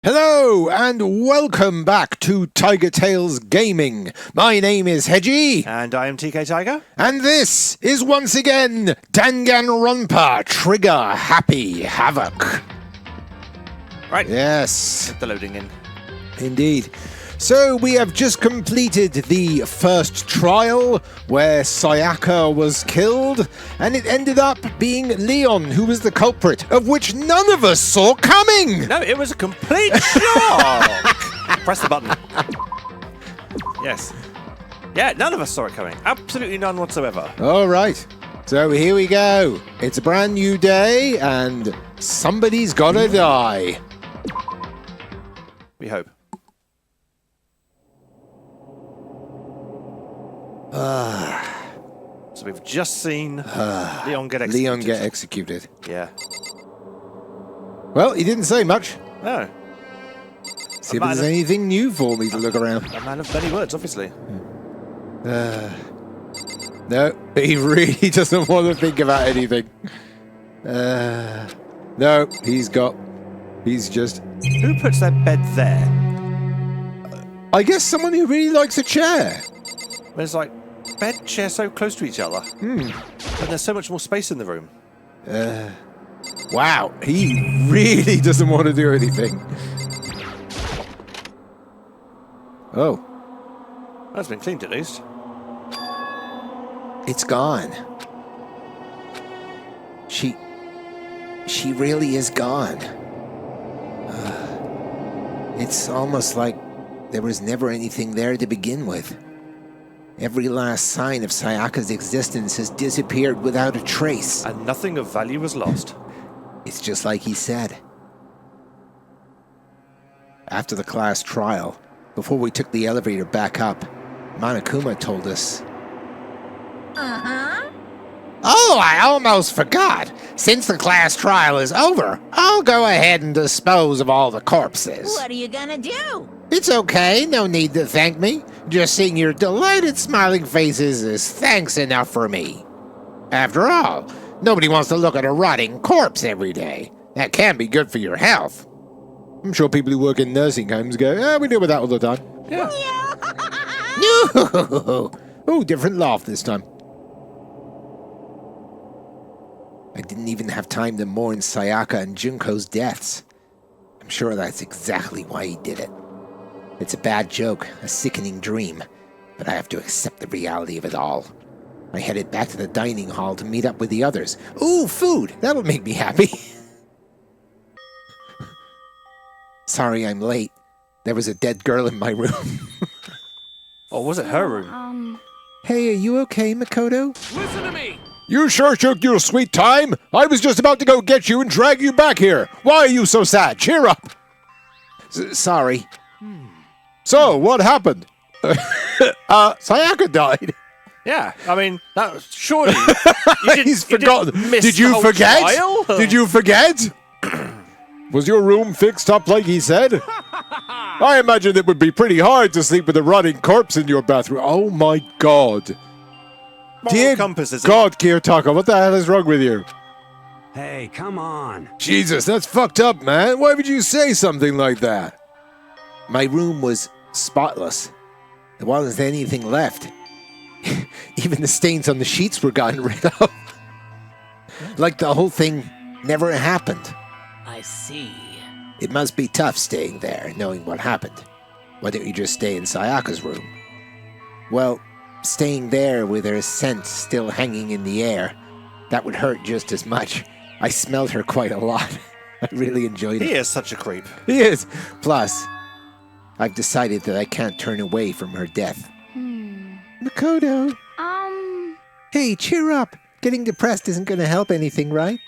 Hello and welcome back to TigerTails Gaming. My name is Hedgie. And I am TK Tiger. And this is once again Danganronpa Trigger Happy Havoc. Right. Yes. The loading in. Indeed. So we have just completed the first trial where Sayaka was killed, and it ended up being Leon who was the culprit, of which none of us saw coming! No, it was a complete shock! Press the button. Yes. Yeah, none of us saw it coming. Absolutely none whatsoever. All right. So here we go. It's a brand new day, and somebody's gotta die. We hope. So we've just seen Leon get executed. Leon get executed. Yeah. Well, he didn't say much. No. See if there's anything new for me to look around. A man of many words, obviously. No, he really doesn't want to think about anything. No, he's just... Who puts their bed there? I guess someone who really likes a chair. There's like bed, chair so close to each other. And there's so much more space in the room. Wow, he really doesn't want to do anything. Oh. That's been cleaned at least. It's gone. She really is gone. It's almost like there was never anything there to begin with. Every last sign of Sayaka's existence has disappeared without a trace. And nothing of value was lost. It's just like he said. After the class trial, before we took the elevator back up, Monokuma told us... Oh, I almost forgot. Since the class trial is over, I'll go ahead and dispose of all the corpses. What are you gonna do? It's okay, no need to thank me. Just seeing your delighted smiling faces is thanks enough for me. After all, nobody wants to look at a rotting corpse every day. That can be good for your health. I'm sure people who work in nursing homes go, we deal with that all the time. Yeah. Oh, different laugh this time. I didn't even have time to mourn Sayaka and Junko's deaths. I'm sure that's exactly why he did it. It's a bad joke, a sickening dream, but I have to accept the reality of it all. I headed back to the dining hall to meet up with the others. Ooh, food! That'll make me happy. Sorry I'm late. There was a dead girl in my room. Or was it her room? Hey, are you okay, Makoto? Listen to me! You sure took your sweet time. I was just about to go get you and drag you back here. Why are you so sad? Cheer up. Sorry. So, what happened? Sayaka died. Yeah, I mean, that surely... He's forgotten. Did you forget? Did you forget? Was your room fixed up like he said? I imagine it would be pretty hard to sleep with a rotting corpse in your bathroom. Oh my god. Dear compasses. God, Kiyotaka, what the hell is wrong with you? Hey, come on. Jesus, that's fucked up, man. Why would you say something like that? My room was spotless. There wasn't anything left. Even the stains on the sheets were gotten rid of. Like the whole thing never happened. I see. It must be tough staying there, knowing what happened. Why don't you just stay in Sayaka's room? Well, staying there with her scent still hanging in the air, that would hurt just as much. I smelled her quite a lot. I really enjoyed it. He is such a creep. He is. Plus, I've decided that I can't turn away from her death. Makoto. Hey, cheer up. Getting depressed isn't going to help anything, right?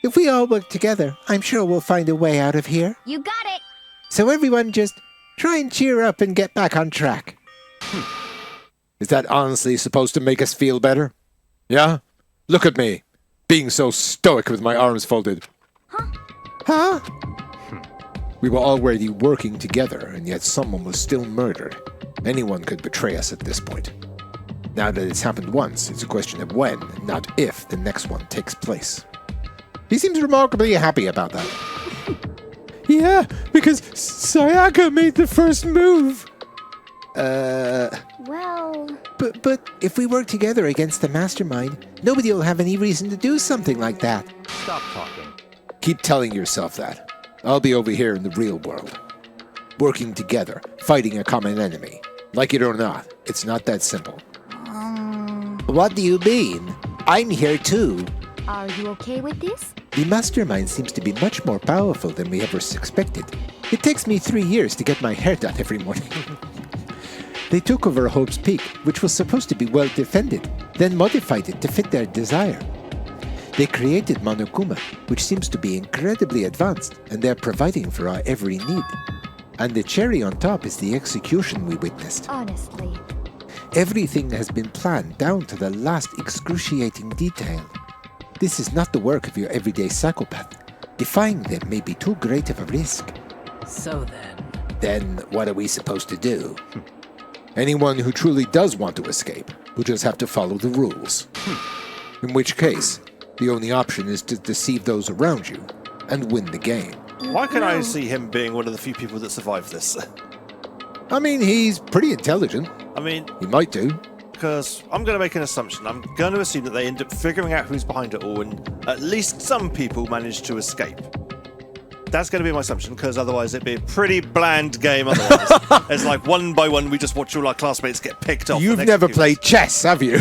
If we all work together, I'm sure we'll find a way out of here. You got it! So everyone just try and cheer up and get back on track. Is that honestly supposed to make us feel better? Yeah? Look at me, being so stoic with my arms folded. Huh? We were already working together, and yet someone was still murdered. Anyone could betray us at this point. Now that it's happened once, it's a question of when, not if, the next one takes place. He seems remarkably happy about that. Yeah, because Sayaka made the first move. Well, But if we work together against the mastermind, nobody will have any reason to do something like that. Stop talking. Keep telling yourself that. I'll be over here in the real world. Working together, fighting a common enemy. Like it or not, it's not that simple. What do you mean? I'm here too. are you okay with this? The mastermind seems to be much more powerful than we ever expected. It takes me 3 years to get my hair done every morning. They took over Hope's Peak, which was supposed to be well defended, then modified it to fit their desire. They created Monokuma, which seems to be incredibly advanced, and they're providing for our every need. And the cherry on top is the execution we witnessed. Honestly. Everything has been planned down to the last excruciating detail. This is not the work of your everyday psychopath. Defying them may be too great of a risk. So then. Then what are we supposed to do? Anyone who truly does want to escape will just have to follow the rules. In which case, the only option is to deceive those around you and win the game. Why can I see him being one of the few people that survived this? I mean, he's pretty intelligent. I mean, He might do. because I'm going to make an assumption. I'm going to assume that they end up figuring out who's behind it all, and at least some people manage to escape. That's going to be my assumption, because otherwise it'd be a pretty bland game otherwise. It's like one by one we just watch all our classmates get picked off. You've and never executed. played chess, have you?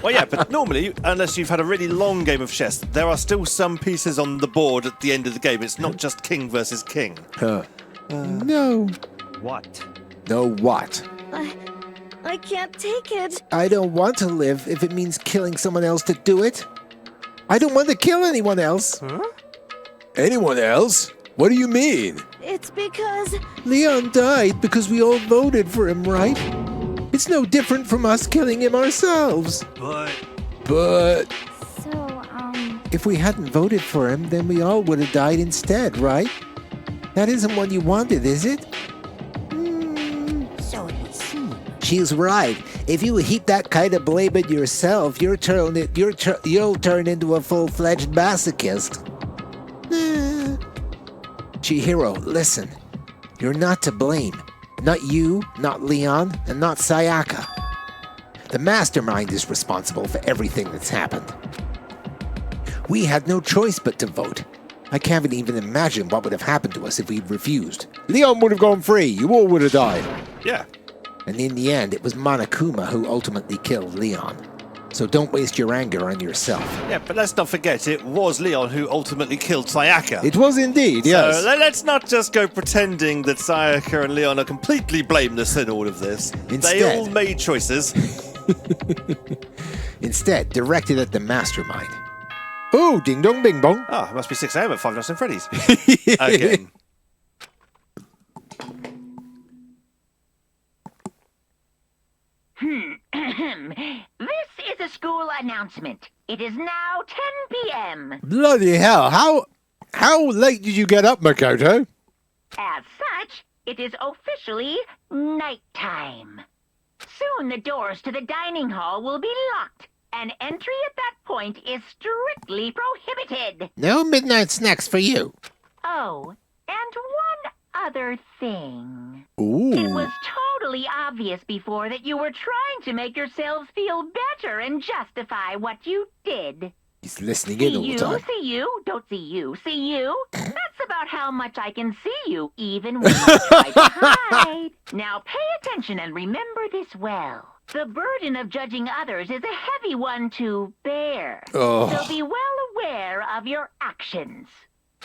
Well, yeah, but normally, unless you've had a really long game of chess, there are still some pieces on the board at the end of the game. It's not just king versus king. No. What? No what? I can't take it. I don't want to live if it means killing someone else to do it. I don't want to kill anyone else. Huh? Anyone else? What do you mean? It's because Leon died because we all voted for him, right? It's no different from us killing him ourselves. But so if we hadn't voted for him, then we all would have died instead, right? That isn't what you wanted, is it? So it would seem. She's right. If you heap that kind of blame at yourself, you'll turn into a full-fledged masochist. Chihiro, listen. You're not to blame. Not you, not Leon, and not Sayaka. The mastermind is responsible for everything that's happened. We had no choice but to vote. I can't even imagine what would have happened to us if we'd refused. Leon would have gone free. You all would have died. Yeah. And in the end, it was Monokuma who ultimately killed Leon. So don't waste your anger on yourself. Yeah, but let's not forget, it was Leon who ultimately killed Sayaka. It was indeed, yes. So let's not just go pretending that Sayaka and Leon are completely blameless in all of this. They Instead- all made choices. Instead, directed at the mastermind. Oh, ding dong bing bong. Ah, it must be 6 a.m. at Five Nights at Freddy's. Again. This is a school announcement. It is now 10 p.m. Bloody hell, how late did you get up, Makoto? As such, it is officially nighttime. Soon the doors to the dining hall will be locked, and entry at that point is strictly prohibited. No midnight snacks for you. Oh, and one other thing. Ooh. It was totally obvious before that you were trying to make yourselves feel better and justify what you did. He's listening in all the time. See you, don't see you, see you. That's about how much I can see you, even when you try to hide. Now pay attention and remember this well. The burden of judging others is a heavy one to bear. Oh. So be well aware of your actions.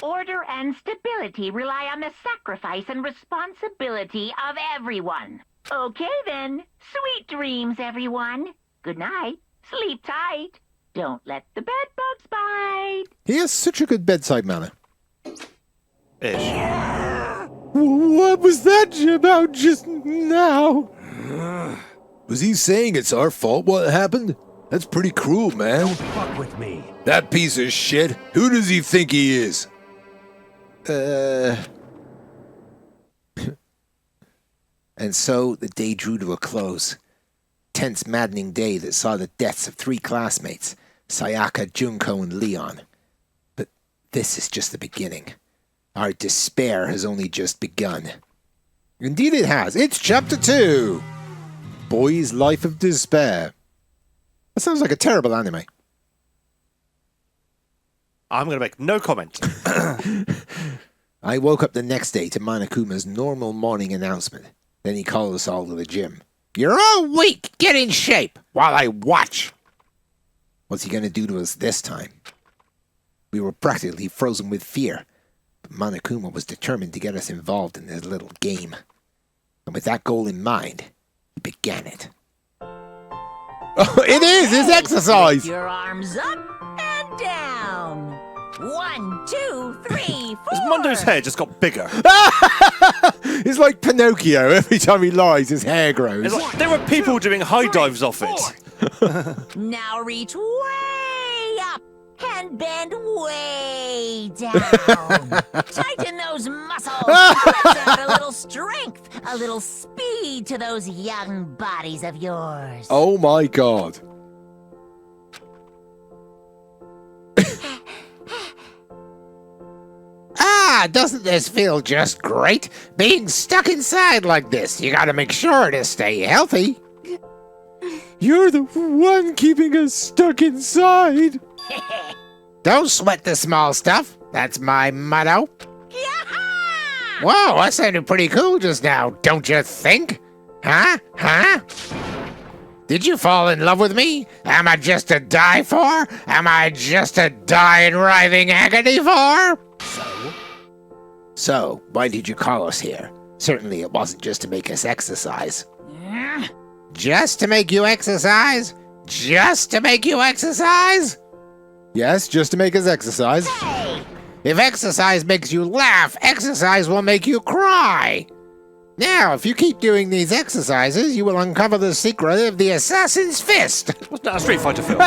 Order and stability rely on the sacrifice and responsibility of everyone. Okay then. Sweet dreams, everyone. Good night. Sleep tight. Don't let the bed bugs bite. He has such a good bedside manner. Ish. What was that about just now? Was he saying it's our fault what happened? That's pretty cruel, man. Fuck with me. That piece of shit. Who does he think he is? And so the day drew to a close. Tense, maddening day that saw the deaths of 3 classmates, Sayaka, Junko, and Leon. But this is just the beginning. Our despair has only just begun. Indeed it has. It's Chapter 2. Boy's Life of Despair. That sounds like a terrible anime. I'm going to make no comment. I woke up the next day to Monokuma's normal morning announcement. Then he called us all to the gym. You're all weak. Get in shape while I watch. What's he going to do to us this time? We were practically frozen with fear. But Monokuma was determined to get us involved in this little game. And with that goal in mind, he began it. Oh, it is! It's exercise! Lift your arms up and down. 1, 2, 3, 4. His Mondo's hair just got bigger. It's like Pinocchio. Every time he lies, his hair grows. It's like, there were people doing high dives off it. Now reach way up and bend way down. Tighten those muscles. Let's add a little strength, a little speed to those young bodies of yours. Oh my god. Doesn't this feel just great? Being stuck inside like this. You gotta make sure to stay healthy. You're the one keeping us stuck inside. Don't sweat the small stuff. That's my motto. Whoa, that sounded pretty cool just now, don't you think? Huh? Did you fall in love with me? Am I just to die for? Am I just to die in writhing agony for? So, why did you call us here? Certainly it wasn't just to make us exercise. Just to make you exercise? Just to make you exercise? Yes, just to make us exercise. Hey! If exercise makes you laugh, exercise will make you cry. Now, if you keep doing these exercises, you will uncover the secret of the Assassin's Fist. Wasn't that a Street Fighter film?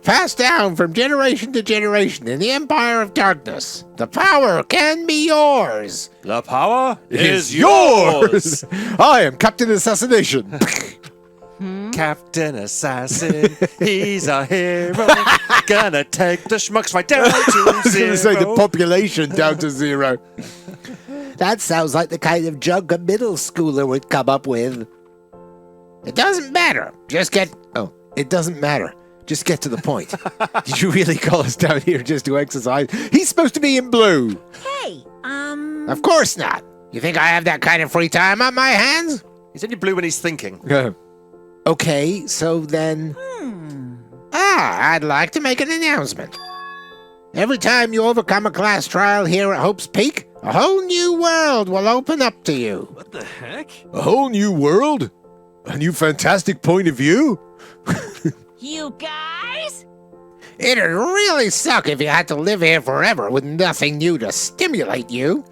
Passed down from generation to generation in the Empire of Darkness. The power can be yours. The power is yours. I am Captain Assassination. Captain Assassin, he's a hero. Gonna take the schmucks right down to I was going to say the zero. population down to 0. That sounds like the kind of joke a middle schooler would come up with. It doesn't matter. It doesn't matter. Just get to the point. Did you really call us down here just to exercise? He's supposed to be in blue. Hey, Of course not. You think I have that kind of free time on my hands? He's only blue when he's thinking. Okay, so then... I'd like to make an announcement. Every time you overcome a class trial here at Hope's Peak, a whole new world will open up to you. What the heck? A whole new world? A new fantastic point of view? you guys? It'd really suck if you had to live here forever with nothing new to stimulate you.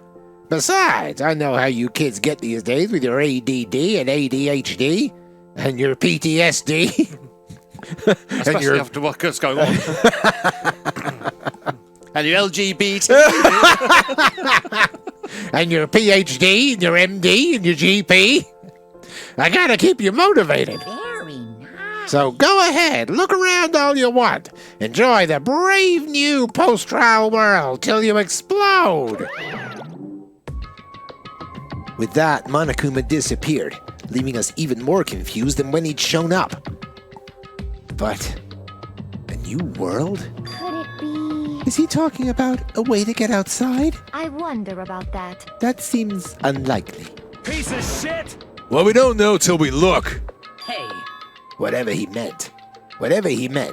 Besides, I know how you kids get these days with your ADD and ADHD and your PTSD. Especially after what's going on. And your LGBT. And your PhD and your MD and your GP. I gotta keep you motivated. Very nice. So go ahead, look around all you want. Enjoy the brave new post-trial world till you explode. With that, Monokuma disappeared, leaving us even more confused than when he'd shown up. But a new world? Could it be? Is he talking about a way to get outside? I wonder about that. That seems unlikely. Piece of shit! Well, we don't know till we look. Hey, Whatever he meant,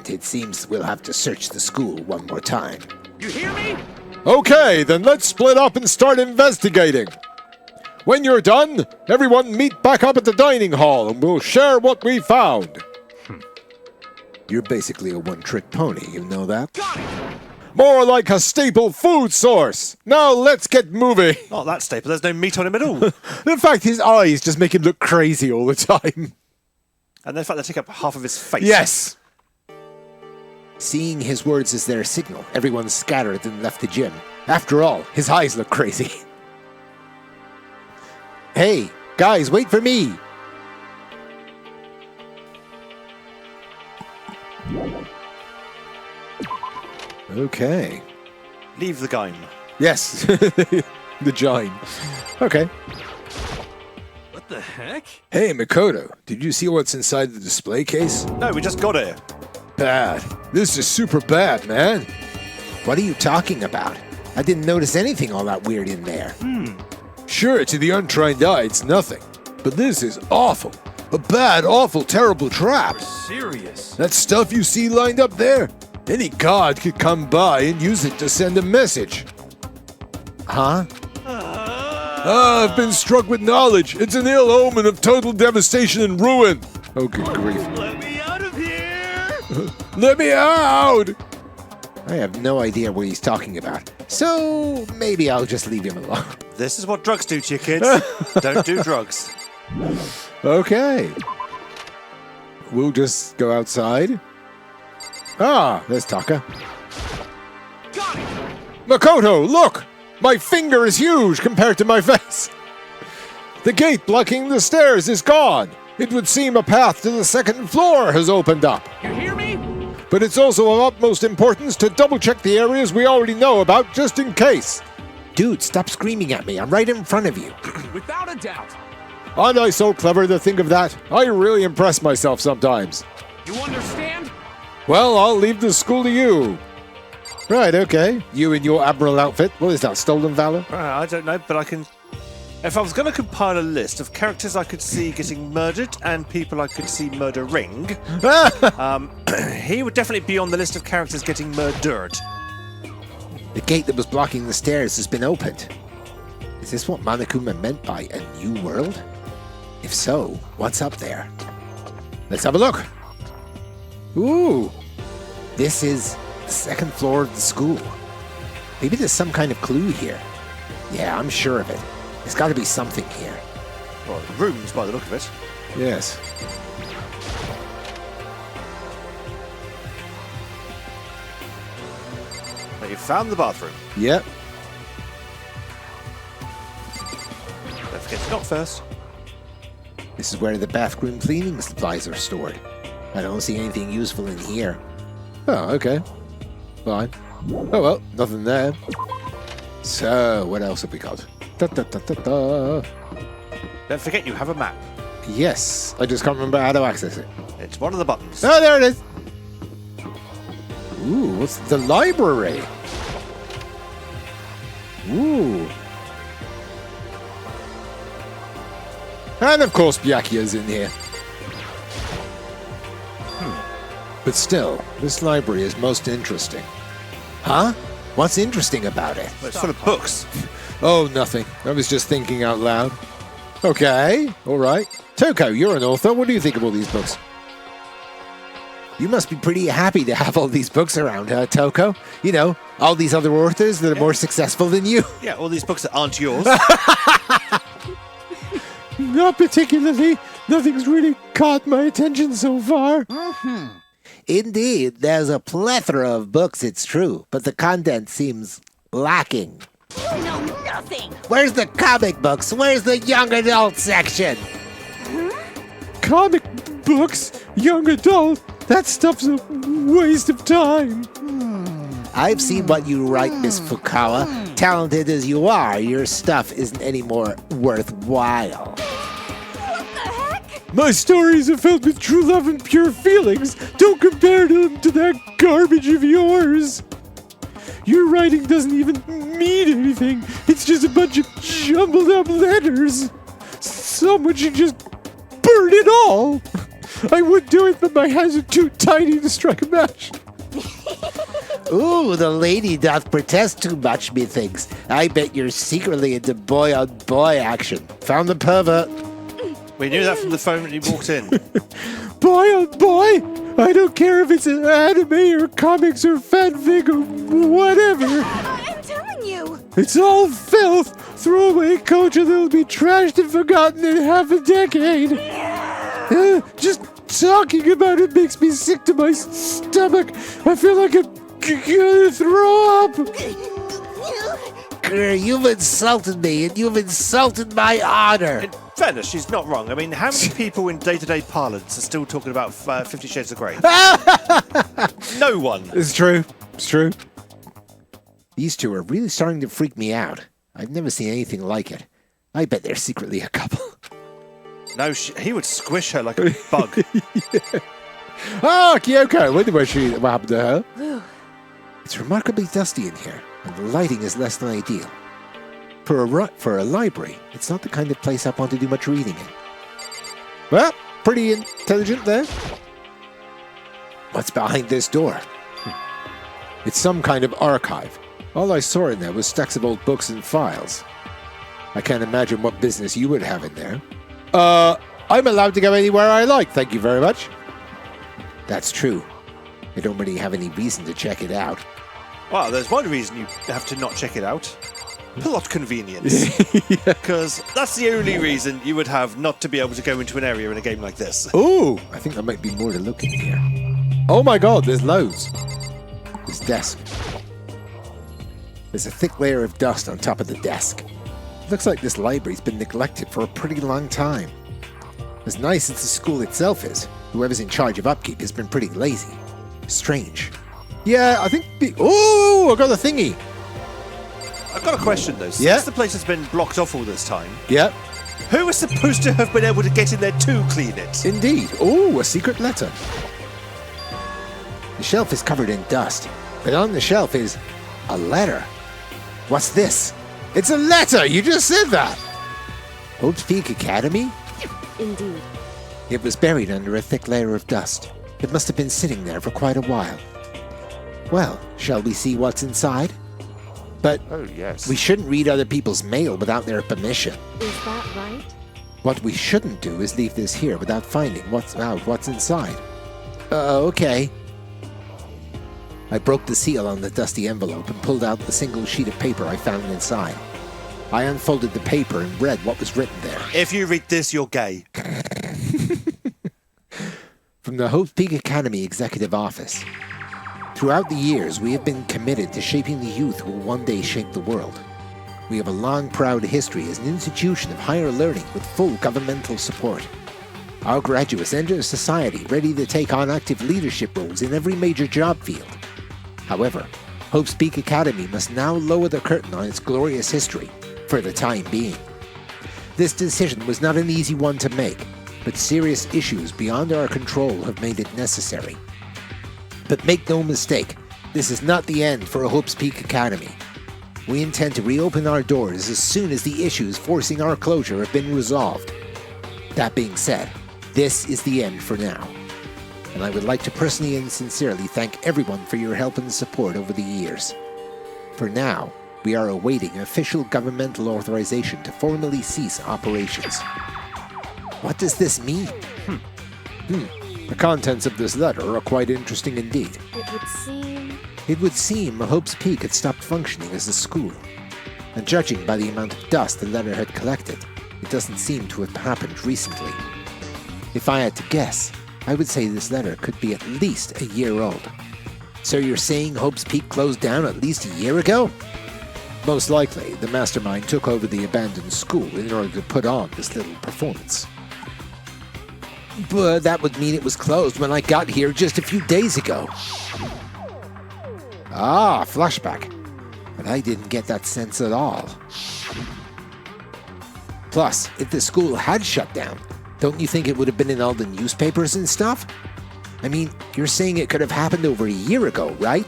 it seems we'll have to search the school one more time. You hear me? Okay, then let's split up and start investigating. When you're done, everyone meet back up at the dining hall and we'll share what we found. You're basically a one-trick pony, you know that? Got it! More like a staple food source. Now let's get moving. Not that staple, there's no meat on him at all. In fact, his eyes just make him look crazy all the time. And in fact, they take up half of his face. Yes. Seeing his words as their signal, everyone scattered and left the gym. After all, his eyes look crazy. Hey, guys, wait for me. Okay. Leave the game. Yes, the giant. Okay. What the heck? Hey, Makoto, did you see what's inside the display case? No, we just got here. Bad. This is super bad, man. What are you talking about? I didn't notice anything all that weird in there. Sure, to the untrained eye, it's nothing. But this is awful. A bad, awful, terrible trap. Serious. That stuff you see lined up there? Any god could come by and use it to send a message. Huh? I've been struck with knowledge. It's an ill omen of total devastation and ruin. Oh, good grief. Let me out of here! Let me out! I have no idea what he's talking about. So maybe I'll just leave him alone. This is what drugs do to you kids. Don't do drugs. Okay. We'll just go outside. Ah, there's Taka. Got it! Makoto, look! My finger is huge compared to my face. The gate blocking the stairs is gone. It would seem a path to the second floor has opened up. You hear me? But it's also of utmost importance to double-check the areas we already know about just in case. Dude, stop screaming at me. I'm right in front of you. Without a doubt. Aren't I so clever to think of that? I really impress myself sometimes. You understand? Well, I'll leave the school to you. Right, okay. You in your Admiral outfit. What is that, stolen valor? I don't know, but I can... If I was going to compile a list of characters I could see getting murdered and people I could see murdering, he would definitely be on the list of characters getting murdered. The gate that was blocking the stairs has been opened. Is this what Monokuma meant by a new world? If so, what's up there? Let's have a look. Ooh, this is the second floor of the school. Maybe there's some kind of clue here. Yeah, I'm sure of it. There's got to be something here. Well, rooms by the look of it. Yes. Now you found the bathroom. Yep. Don't forget to knock first. This is where the bathroom cleaning supplies are stored. I don't see anything useful in here. Oh, okay. Fine. Oh well, nothing there. So, what else have we got? Da, da, da, da, da. Don't forget you have a map. Yes, I just can't remember how to access it. It's one of the buttons. Oh, there it is! Ooh, what's the library? Ooh. And of course, Byakuya's in here. But still, this library is most interesting. Huh? What's interesting about it? Well, it's full of books. Oh, nothing. I was just thinking out loud. Okay, all right. Toko, you're an author. What do you think of all these books? You must be pretty happy to have all these books around, huh, Toko? You know, all these other authors that are more successful than you. Yeah, all these books that aren't yours. Not particularly. Nothing's really caught my attention so far. Indeed, there's a plethora of books, it's true, but the content seems lacking. You know nothing! Where's the comic books? Where's the young adult section? Comic books? Young adult? That stuff's a waste of time. I've seen what you write, Miss Fukawa. Talented as you are, your stuff isn't any more worthwhile. My stories are filled with true love and pure feelings. Don't compare them to that garbage of yours. Your writing doesn't even mean anything. It's just a bunch of jumbled up letters. Someone should just burn it all. I would do it, but my hands are too tiny to strike a match. Ooh, the lady doth protest too much, methinks. I bet you're secretly into boy-on-boy action. Found the pervert. We knew that from the phone when you walked in. Boy on boy? I don't care if it's an anime or comics or fanfic or whatever. I'm telling you. It's all filth. Throwaway culture that'll be trashed and forgotten in half a decade. Just talking about it makes me sick to my stomach. I feel like I'm gonna throw up. You've insulted me, and you've insulted my honor. In fairness, she's not wrong. I mean, how many people in day-to-day parlance are still talking about 50 Shades of Grey? No one. It's true. It's true. These two are really starting to freak me out. I've never seen anything like it. I bet they're secretly a couple. No, he would squish her like a bug. Ah, Kyoko! I wonder what happened to her. It's remarkably dusty in here, and the lighting is less than ideal. For a library, it's not the kind of place I want to do much reading in. Well, pretty intelligent there. What's behind this door? It's some kind of archive. All I saw in there was stacks of old books and files. I can't imagine what business you would have in there. I'm allowed to go anywhere I like, thank you very much. That's true. I don't really have any reason to check it out. Well, there's one reason you have to not check it out. Plot convenience. Because that's the only reason you would have not to be able to go into an area in a game like this. Ooh, I think there might be more to look in here. Oh my god, there's loads. This desk. There's a thick layer of dust on top of the desk. It looks like this library's been neglected for a pretty long time. As nice as the school itself is, whoever's in charge of upkeep has been pretty lazy. Strange. Yeah, I think oh, I got a thingy. I've got a question though. Yeah? Since the place has been blocked off all this time, Yep, who was supposed to have been able to get in there to clean it? indeed. Oh, a secret letter. The shelf is covered in dust, but on the shelf is a letter. What's this? It's a letter! You just said that! Hope's Peak Academy? Indeed. It was buried under a thick layer of dust. It must have been sitting there for quite a while. Well, shall we see what's inside? But Oh, yes. we shouldn't read other people's mail without their permission. Is that right? What we shouldn't do is leave this here without finding what's inside. Okay. I broke the seal on the dusty envelope and pulled out the single sheet of paper I found inside. I unfolded the paper and read what was written there. If you read this, you're gay. From the Hope Peak Academy Executive Office. Throughout the years, we have been committed to shaping the youth who will one day shape the world. We have a long, proud history as an institution of higher learning with full governmental support. Our graduates enter society ready to take on active leadership roles in every major job field. However, Hope's Peak Academy must now lower the curtain on its glorious history, for the time being. This decision was not an easy one to make, but serious issues beyond our control have made it necessary. But make no mistake, this is not the end for Hope's Peak Academy. We intend to reopen our doors as soon as the issues forcing our closure have been resolved. That being said, this is the end for now. And I would like to personally and sincerely thank everyone for your help and support over the years. For now, we are awaiting official governmental authorization to formally cease operations. What does this mean? The contents of this letter are quite interesting indeed. It would seem Hope's Peak had stopped functioning as a school. And judging by the amount of dust the letter had collected, it doesn't seem to have happened recently. If I had to guess, I would say this letter could be at least a year old. So you're saying Hope's Peak closed down at least a year ago? Most likely, the mastermind took over the abandoned school in order to put on this little performance. But that would mean it was closed when I got here just a few days ago. Ah, flashback. But I didn't get that sense at all. Plus, if the school had shut down, don't you think it would have been in all the newspapers and stuff? I mean, you're saying it could have happened over a year ago, right?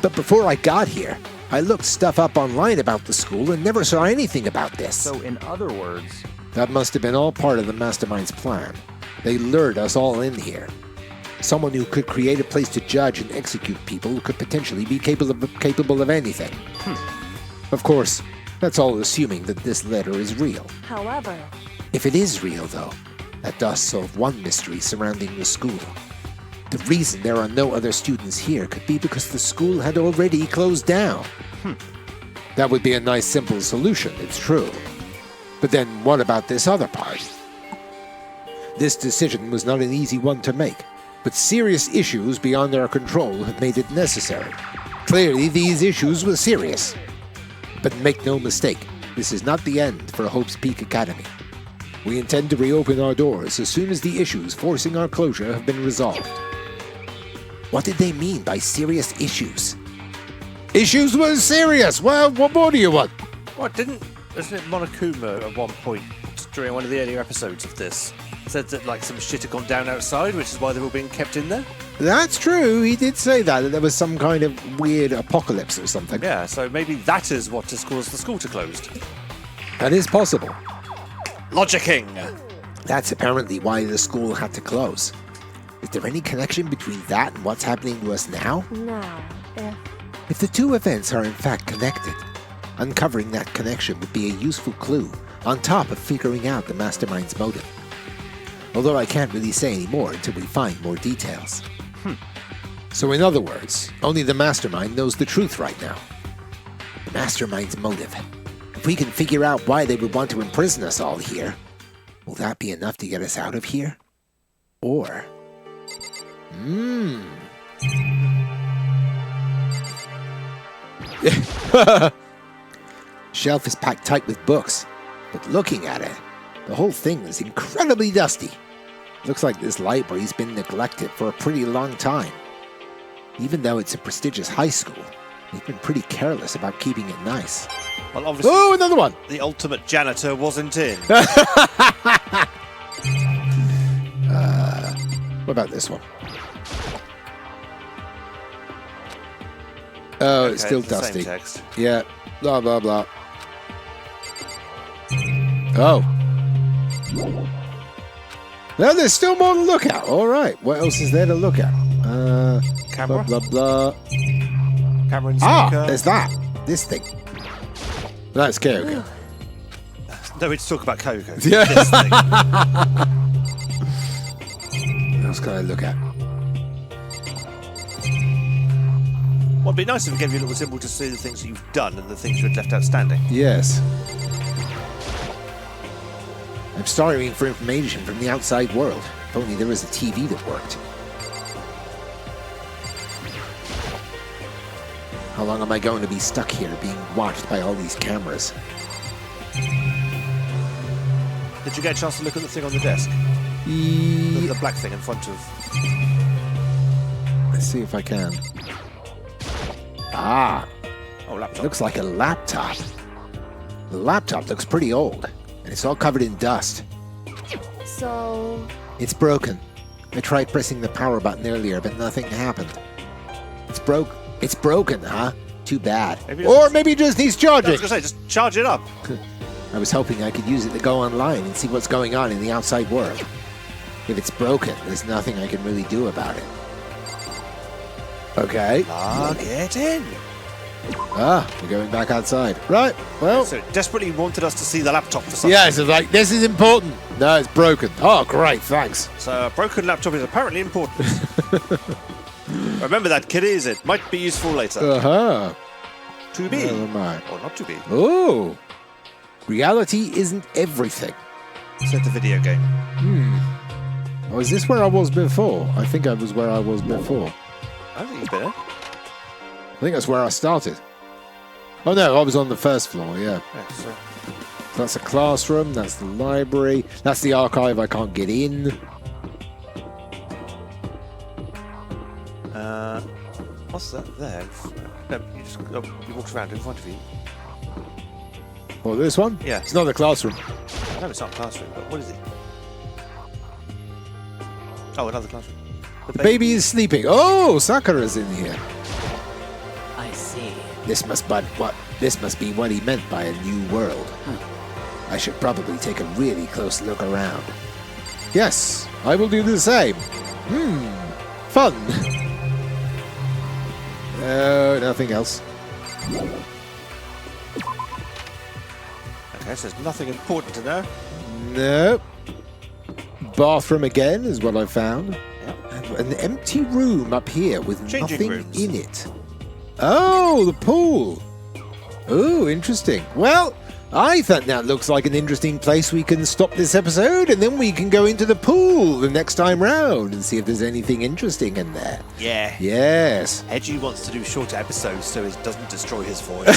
But before I got here, I looked stuff up online about the school and never saw anything about this. So, in other words... That must have been all part of the mastermind's plan. They lured us all in here. Someone who could create a place to judge and execute people who could potentially be capable of anything. Of course, that's all assuming that this letter is real. However, if it is real, though, that does solve one mystery surrounding the school. The reason there are no other students here could be because the school had already closed down. That would be a nice simple solution, it's true. But then what about this other part? This decision was not an easy one to make, but serious issues beyond our control have made it necessary. Clearly, these issues were serious. But make no mistake, this is not the end for Hope's Peak Academy. We intend to reopen our doors as soon as the issues forcing our closure have been resolved. What did they mean by serious issues? Issues were serious. Well, what more do you want? What isn't it Monokuma at one point during one of the earlier episodes of this said that like some shit had gone down outside, which is why they're all being kept in there? That's true. He did say that there was some kind of weird apocalypse or something. Yeah, so maybe that is what has caused the school to close. That is possible. Logicking. That's apparently why the school had to close. Is there any connection between that and what's happening to us now? Now, If the two events are in fact connected, uncovering that connection would be a useful clue on top of figuring out the mastermind's motive. Although I can't really say any more until we find more details. So in other words, only the mastermind knows the truth right now. The mastermind's motive. If we can figure out why they would want to imprison us all here, will that be enough to get us out of here? Or... Shelf is packed tight with books, but looking at it, the whole thing is incredibly dusty. Looks like this library's been neglected for a pretty long time. Even though it's a prestigious high school, they've been pretty careless about keeping it nice. Well, obviously, Oh, another one! the ultimate janitor wasn't in. What about this one? Oh, it's still the same dusty. text. Yeah, blah, blah, blah. Oh. No, there's still more to look at. All right. What else is there to look at? Camera? Blah, blah, blah. Camera and Ah, speaker. there's that. This thing. That's Kyoko. No, we just talk about Coco. Yeah. This thing. What else can I look at? Well, it'd be nice if we gave you a little symbol to see the things that you've done and the things you had left outstanding. Yes. I'm starving for information from the outside world. If only there was a TV that worked. How long am I going to be stuck here being watched by all these cameras? Did you get a chance to look at the thing on the desk? The black thing in front of... Let's see if I can. Ah, Oh, laptop. looks like a laptop. The laptop looks pretty old, and it's all covered in dust. so It's broken. I tried pressing the power button earlier, but nothing happened. It's broken, huh? Too bad. Maybe it Or just- maybe it just needs I charging. was going to say, just charge it up. I was hoping I could use it to go online and see what's going on in the outside world. If it's broken, there's nothing I can really do about it. Okay. Get in. Ah, we're going back outside. Right, well... So it desperately wanted us to see the laptop for something. Yeah, it's like, this is important. No, it's broken. Oh, great, thanks. So a broken laptop is apparently important. Remember that, kiddies. It might be useful later. Uh-huh. To be. Never mind. Or not to be. Oh, reality isn't everything. Said the video game. Oh, is this where I was before? I think I was where I was before. I don't think you've been in. I think that's where I started. Oh no, I was on the first floor, yeah. Yeah, so That's a classroom, that's the library, that's the archive I can't get in. what's that there? No, you walked around in front of you. Oh, this one? Yeah. It's not the classroom. No, it's not a classroom, but what is it? Oh, another classroom. The baby is sleeping. Oh, Sakura's in here. I see. This must be what he meant by a new world. I should probably take a really close look around. Yes, I will do the same. Fun. Nothing else. Okay, so there's nothing important to know. Nope. Bathroom again is what I found. Yep. And an empty room up here with Changing nothing rooms. in it. Oh, the pool. Oh, interesting. Well, I think that looks like an interesting place we can stop this episode, and then we can go into the pool the next time round and see if there's anything interesting in there. Yeah. Yes. Hedgie wants to do shorter episodes so it doesn't destroy his voice.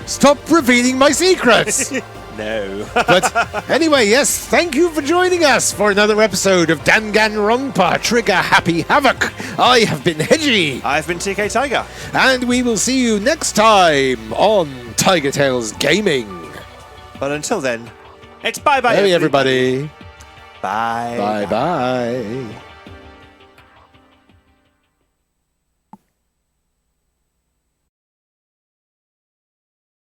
Stop revealing my secrets! No. But anyway, yes, thank you for joining us for another episode of Danganronpa Trigger Happy Havoc. I have been Hedgie. I've been TK Tiger. And we will see you next time on TigerTails Gaming. But until then, it's bye-bye, Hey, everybody. Bye. Bye-bye.